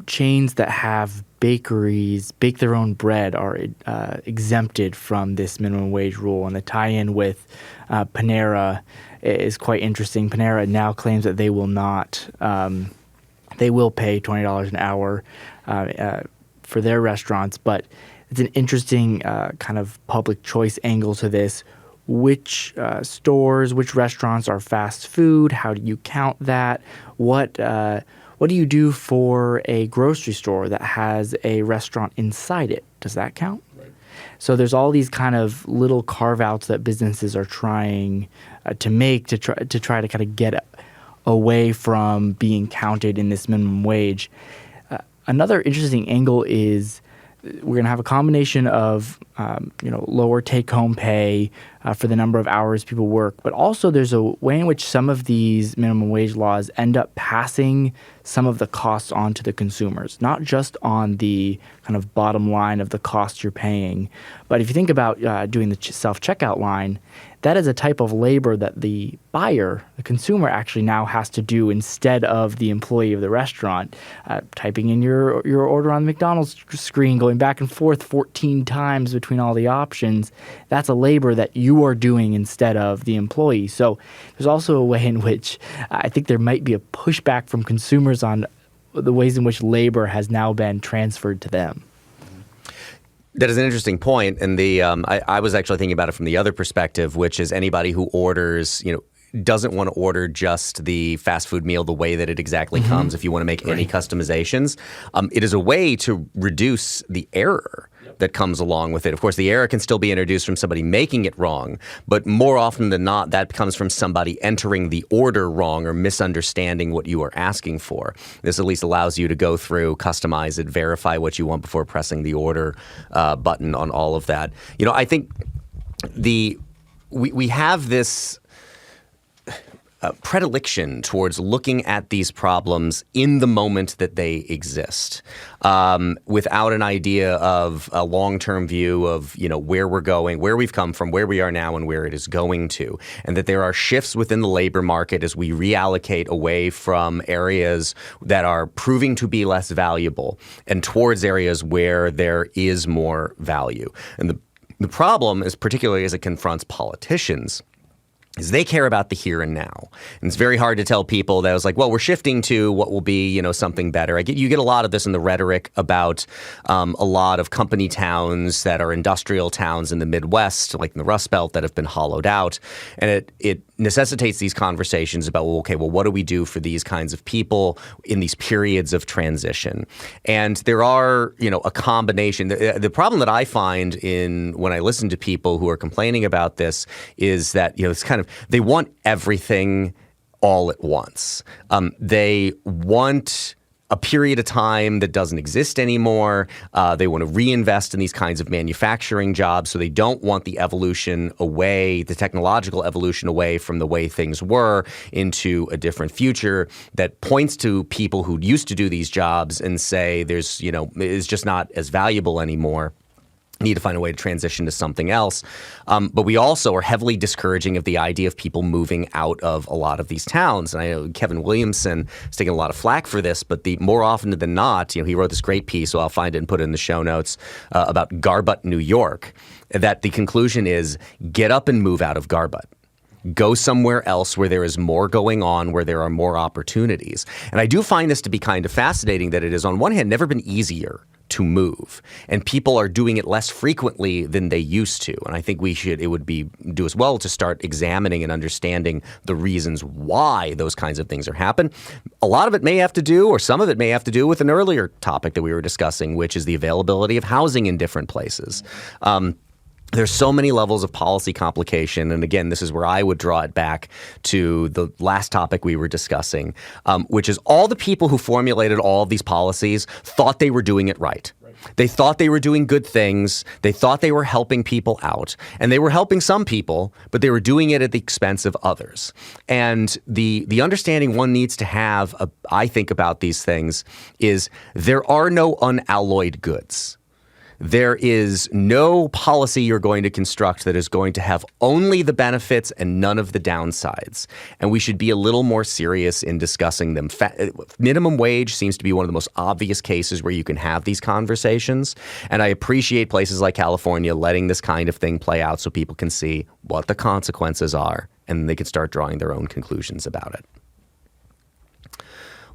chains that have bakeries bake their own bread are exempted from this minimum wage rule. And the tie-in with Panera is quite interesting. Panera now claims that they will not, they will pay $20 an hour for their restaurants, but it's an interesting kind of public choice angle to this. Which stores, which restaurants are fast food? How do you count that? What do you do for a grocery store that has a restaurant inside it? Does that count? Right. So there's all these kind of little carve-outs that businesses are trying to make to try to kind of get away from being counted in this minimum wage. Another interesting angle is we're going to have a combination of lower take-home pay for the number of hours people work, but also there's a way in which some of these minimum wage laws end up passing some of the costs on to the consumers, not just on the kind of bottom line of the cost you're paying. But if you think about doing the self-checkout line, that is a type of labor that the buyer, the consumer, actually now has to do instead of the employee of the restaurant. Typing in your order on the McDonald's screen, going back and forth 14 times between all the options, that's a labor that you are doing instead of the employee. So there's also a way in which I think there might be a pushback from consumers on the ways in which labor has now been transferred to them. That is an interesting point, and I was actually thinking about it from the other perspective, which is anybody who orders, doesn't want to order just the fast food meal the way that it exactly comes. If you want to make any customizations, it is a way to reduce the error that comes along with it. Of course, the error can still be introduced from somebody making it wrong, but more often than not, that comes from somebody entering the order wrong or misunderstanding what you are asking for. This at least allows you to go through, customize it, verify what you want before pressing the order button on all of that. I think we have this predilection towards looking at these problems in the moment that they exist, without an idea of a long-term view of where we're going, where we've come from, where we are now, and where it is going to, and that there are shifts within the labor market as we reallocate away from areas that are proving to be less valuable and towards areas where there is more value. And The problem is, particularly as it confronts politicians, is they care about the here and now. And it's very hard to tell people that it's like, well, we're shifting to what will be, something better. You get a lot of this in the rhetoric about a lot of company towns that are industrial towns in the Midwest, like in the Rust Belt, that have been hollowed out. And it necessitates these conversations about, well, what do we do for these kinds of people in these periods of transition? And there are, a combination. The problem that I find when I listen to people who are complaining about this is that, it's kind of, they want everything all at once. They want a period of time that doesn't exist anymore. They want to reinvest in these kinds of manufacturing jobs. So they don't want the evolution away, the technological evolution away from the way things were into a different future that points to people who used to do these jobs and say it's just not as valuable anymore. Need to find a way to transition to something else. But we also are heavily discouraging of the idea of people moving out of a lot of these towns. And I know Kevin Williamson is taking a lot of flack for this, but more often than not, he wrote this great piece, so I'll find it and put it in the show notes, about Garbutt, New York, that the conclusion is get up and move out of Garbutt. Go somewhere else where there is more going on, where there are more opportunities. And I do find this to be kind of fascinating that it is, on one hand, never been easier to move, and people are doing it less frequently than they used to. And I think it would do us well to start examining and understanding the reasons why those kinds of are happening. A lot of it may have to do, or some of it may have to do, with an earlier topic that we were discussing, which is the availability of housing in different places. There's so many levels of policy complication. And again, this is where I would draw it back to the last topic we were discussing, which is all the people who formulated all of these policies thought they were doing it right. They thought they were doing good things. They thought they were helping people out. And they were helping some people, but they were doing it at the expense of others. And the understanding one needs to have, I think, about these things is there are no unalloyed goods. There is no policy you're going to construct that is going to have only the benefits and none of the downsides. And we should be a little more serious in discussing them. Minimum wage seems to be one of the most obvious cases where you can have these conversations. And I appreciate places like California letting this kind of thing play out so people can see what the consequences are and they can start drawing their own conclusions about it.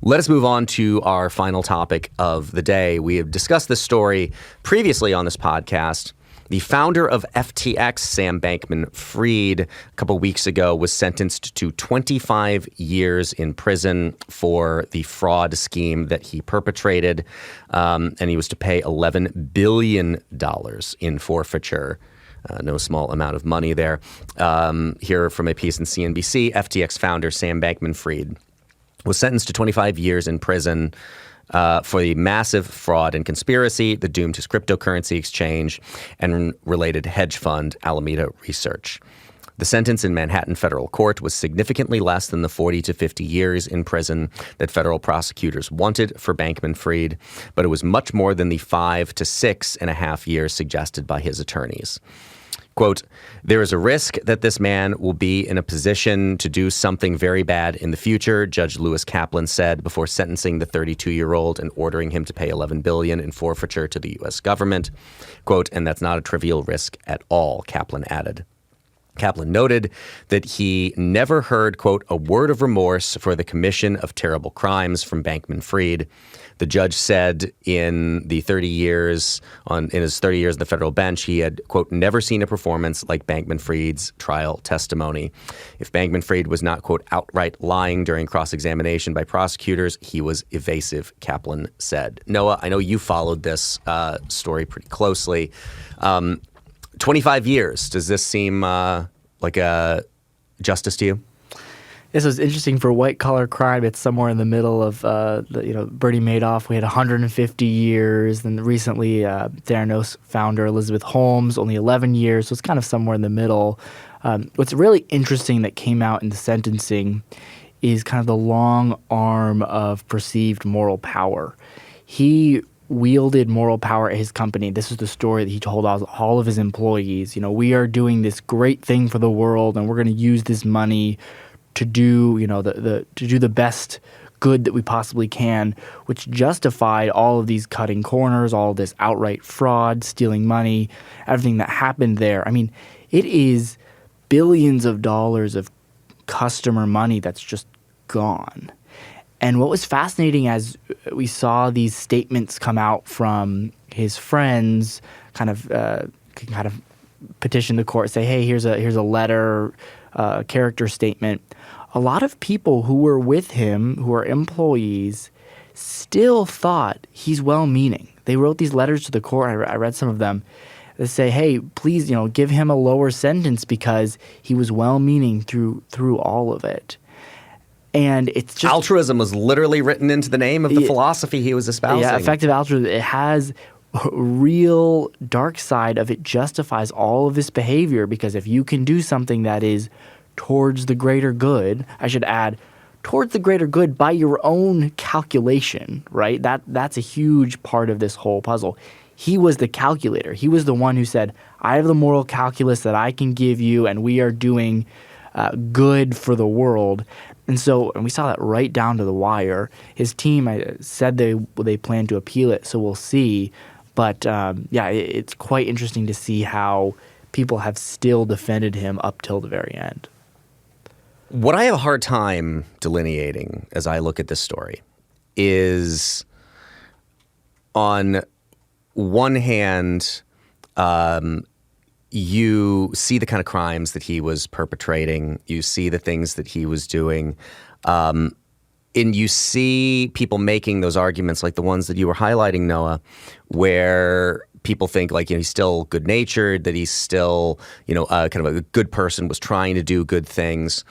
Let us move on to our final topic of the day. We have discussed this story previously on this podcast. The founder of FTX, Sam Bankman-Fried, a couple weeks ago was sentenced to 25 years in prison for the fraud scheme that he perpetrated, and he was to pay $11 billion in forfeiture. No small amount of money there. Here from a piece in CNBC, FTX founder Sam Bankman-Fried was sentenced to 25 years in prison for the massive fraud and conspiracy that doomed his cryptocurrency exchange and related hedge fund Alameda Research. The sentence in Manhattan federal court was significantly less than the 40 to 50 years in prison that federal prosecutors wanted for Bankman-Fried, but it was much more than the 5 to 6.5 years suggested by his attorneys. Quote, there is a risk that this man will be in a position to do something very bad in the future, Judge Lewis Kaplan said before sentencing the 32-year-old and ordering him to pay $11 billion in forfeiture to the U.S. government. Quote, and that's not a trivial risk at all, Kaplan added. Kaplan noted that he never heard, quote, a word of remorse for the commission of terrible crimes from Bankman-Fried. The judge said in his 30 years on the federal bench, he had, quote, never seen a performance like Bankman-Fried's trial testimony. If Bankman-Fried was not, quote, outright lying during cross-examination by prosecutors, he was evasive, Kaplan said. Noah, I know you followed this story pretty closely. 25 years. Does this seem like a justice to you? This was interesting for white-collar crime. It's somewhere in the middle of, Bernie Madoff. We had 150 years. Then recently, Theranos founder Elizabeth Holmes, only 11 years. So it's kind of somewhere in the middle. What's really interesting that came out in the sentencing is kind of the long arm of perceived moral power. He wielded moral power at his company. This is the story that he told all of his employees. We are doing this great thing for the world, and we're going to use this money to do, to do the best good that we possibly can, which justified all of these cutting corners, all of this outright fraud, stealing money, everything that happened there. I mean, it is billions of dollars of customer money that's just gone. And what was fascinating as we saw these statements come out from his friends, kind of petition the court, say, hey, here's a letter, character statement. A lot of people who were with him, who are employees, still thought he's well-meaning. They wrote these letters to the court. I read some of them. They say, hey, please, give him a lower sentence because he was well-meaning through all of it. And it's just altruism was literally written into the name of the philosophy he was espousing. Yeah, effective altruism. It has a real dark side of it justifies all of this behavior, because if you can do something that is towards the greater good, I should add, towards the greater good by your own calculation, right? That's a huge part of this whole puzzle. He was the calculator. He was the one who said, I have the moral calculus that I can give you, and we are doing good for the world. And we saw that right down to the wire. His team said they plan to appeal it, so we'll see. But it's quite interesting to see how people have still defended him up till the very end. What I have a hard time delineating as I look at this story is, on one hand, you see the kind of crimes that he was perpetrating. You see the things that he was doing. And you see people making those arguments like the ones that you were highlighting, Noah, where people think he's still good-natured, that he's still, kind of a good person, was trying to do good things.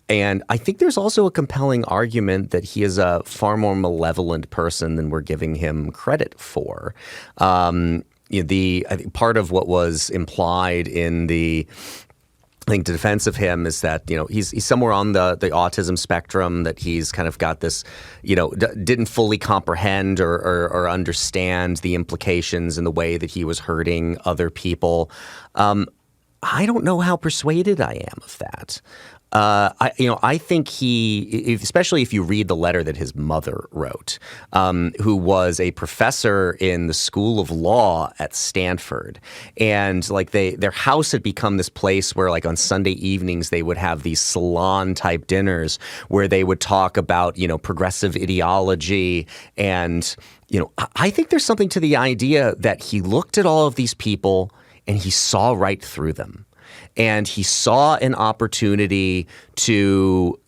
And I think there's also a compelling argument that he is a far more malevolent person than we're giving him credit for. I think part of what was implied in the defense of him is that, he's somewhere on the autism spectrum, that he's kind of got this, didn't fully comprehend or understand the implications in the way that he was hurting other people. I don't know how persuaded I am of that. I think especially if you read the letter that his mother wrote, who was a professor in the School of Law at Stanford, and their house had become this place where, on Sunday evenings, they would have these salon type dinners where they would talk about, progressive ideology. And, I think there's something to the idea that he looked at all of these people and he saw right through them. And he saw an opportunity to,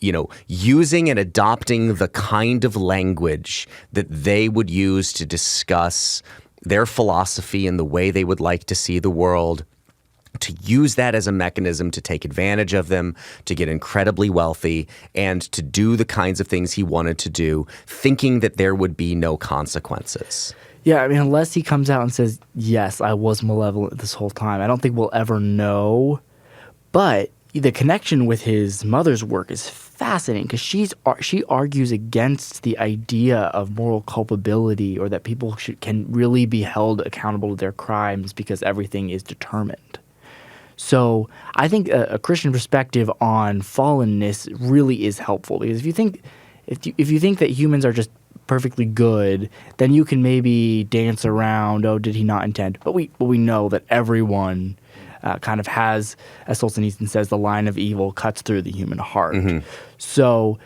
using and adopting the kind of language that they would use to discuss their philosophy and the way they would like to see the world, to use that as a mechanism to take advantage of them, to get incredibly wealthy, and to do the kinds of things he wanted to do, thinking that there would be no consequences. Yeah, I mean, unless he comes out and says, yes, I was malevolent this whole time, I don't think we'll ever know. But the connection with his mother's work is fascinating, because she argues against the idea of moral culpability, or that people can really be held accountable to their crimes because everything is determined. So I think a Christian perspective on fallenness really is helpful, because if you think that humans are just perfectly good, then you can maybe dance around, oh, did he not intend? But we know that everyone kind of has, as Solzhenitsyn says, the line of evil cuts through the human heart. Mm-hmm. So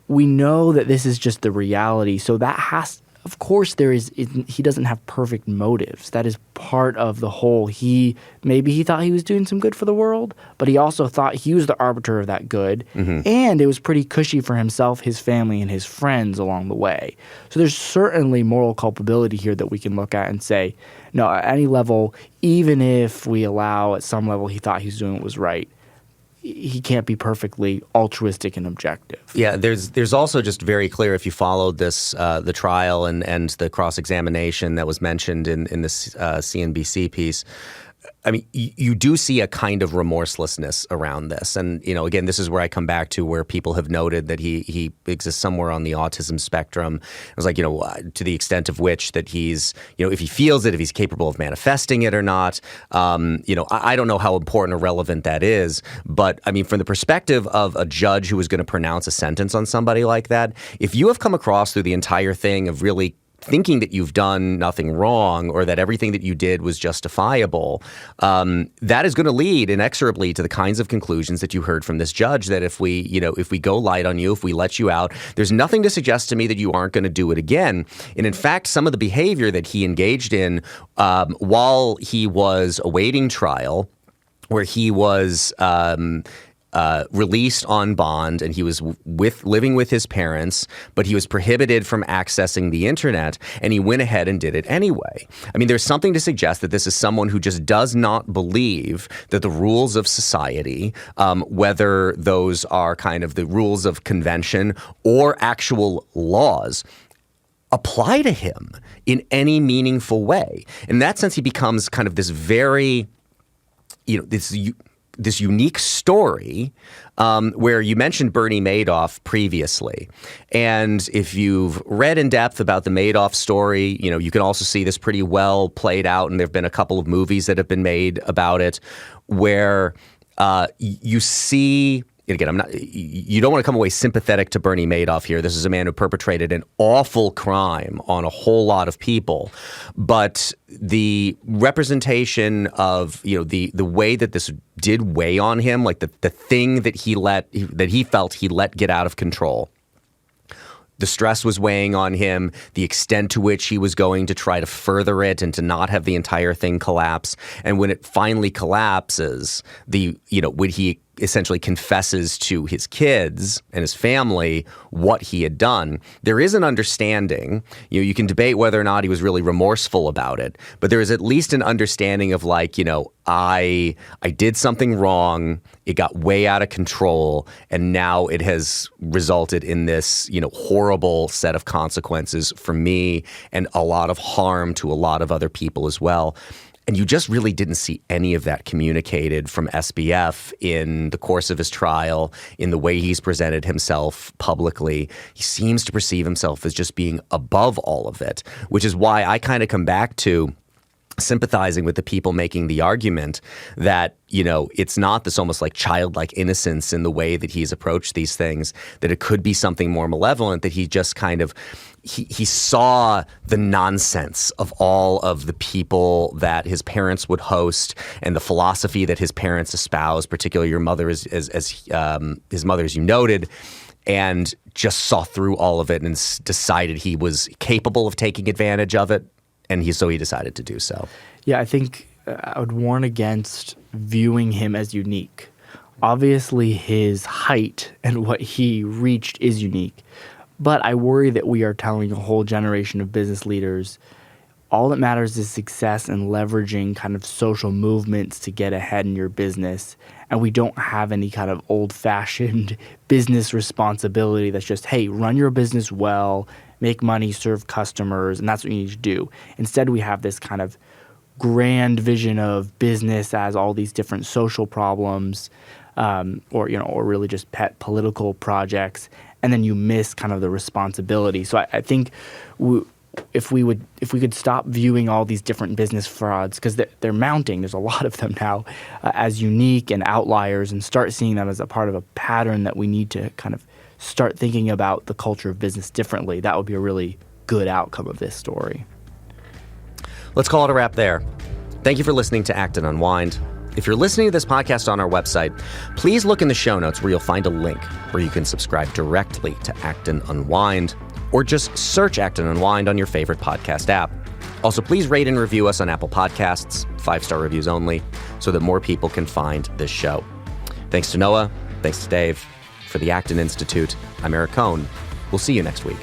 we know that this is just the reality. So that of course, he doesn't have perfect motives. That is part of the whole. Maybe he thought he was doing some good for the world, but he also thought he was the arbiter of that good. Mm-hmm. And it was pretty cushy for himself, his family, and his friends along the way. So there's certainly moral culpability here that we can look at and say, no, at any level, even if we allow at some level he thought he was doing what was right, he can't be perfectly altruistic and objective. Yeah, there's also just very clear, if you followed this, the trial and the cross-examination that was mentioned in this CNBC piece, I mean, you do see a kind of remorselessness around this. And, again, this is where I come back to where people have noted that he exists somewhere on the autism spectrum. It was like, to the extent of which that he's, if he feels it, if he's capable of manifesting it or not. I don't know how important or relevant that is. But, I mean, from the perspective of a judge who is going to pronounce a sentence on somebody like that, if you have come across through the entire thing of really thinking that you've done nothing wrong or that everything that you did was justifiable, that is going to lead inexorably to the kinds of conclusions that you heard from this judge, that if we go light on you, if we let you out, there's nothing to suggest to me that you aren't going to do it again. And in fact, some of the behavior that he engaged in while he was awaiting trial, where he was released on bond and he was living with his parents, but he was prohibited from accessing the internet, and he went ahead and did it anyway. I mean, there's something to suggest that this is someone who just does not believe that the rules of society, whether those are kind of the rules of convention or actual laws, apply to him in any meaningful way. In that sense, he becomes kind of this very, this unique story where you mentioned Bernie Madoff previously. And if you've read in depth about the Madoff story, you can also see this pretty well played out. And there have been a couple of movies that have been made about it where you see. Again, you don't want to come away sympathetic to Bernie Madoff here. This is a man who perpetrated an awful crime on a whole lot of people. But the representation of, the way that this did weigh on him, like the thing that he felt he let get out of control. The stress was weighing on him, the extent to which he was going to try to further it and to not have the entire thing collapse. And when it finally collapses, when he essentially confesses to his kids and his family what he had done, there is an understanding. You can debate whether or not he was really remorseful about it, but there is at least an understanding of I did something wrong. It got way out of control, and now it has resulted in this, horrible set of consequences for me and a lot of harm to a lot of other people as well. And you just really didn't see any of that communicated from SBF in the course of his trial, in the way he's presented himself publicly. He seems to perceive himself as just being above all of it, which is why I kind of come back to sympathizing with the people making the argument that, it's not this almost like childlike innocence in the way that he's approached these things, that it could be something more malevolent, that he just kind of he saw the nonsense of all of the people that his parents would host and the philosophy that his parents espoused, particularly your mother, as his mother, as you noted, and just saw through all of it and decided he was capable of taking advantage of it. And so he decided to do so. Yeah, I think I would warn against viewing him as unique. Obviously, his height and what he reached is unique. But I worry that we are telling a whole generation of business leaders all that matters is success and leveraging kind of social movements to get ahead in your business. And we don't have any kind of old-fashioned business responsibility that's just, hey, run your business well, make money, serve customers, and that's what you need to do. Instead, we have this kind of grand vision of business as all these different social problems, or really just pet political projects, and then you miss kind of the responsibility. So I think if we could stop viewing all these different business frauds, because they're mounting, there's a lot of them now, as unique and outliers, and start seeing them as a part of a pattern that we need to kind of start thinking about the culture of business differently. That would be a really good outcome of this story. Let's call it a wrap there. Thank you for listening to Acton Unwind. If you're listening to this podcast on our website, please look in the show notes where you'll find a link where you can subscribe directly to Acton Unwind, or just search Acton Unwind on your favorite podcast app. Also, please rate and review us on Apple Podcasts, 5-star reviews only, so that more people can find this show. Thanks to Noah. Thanks to Dave. For the Acton Institute, I'm Eric Cohn. We'll see you next week.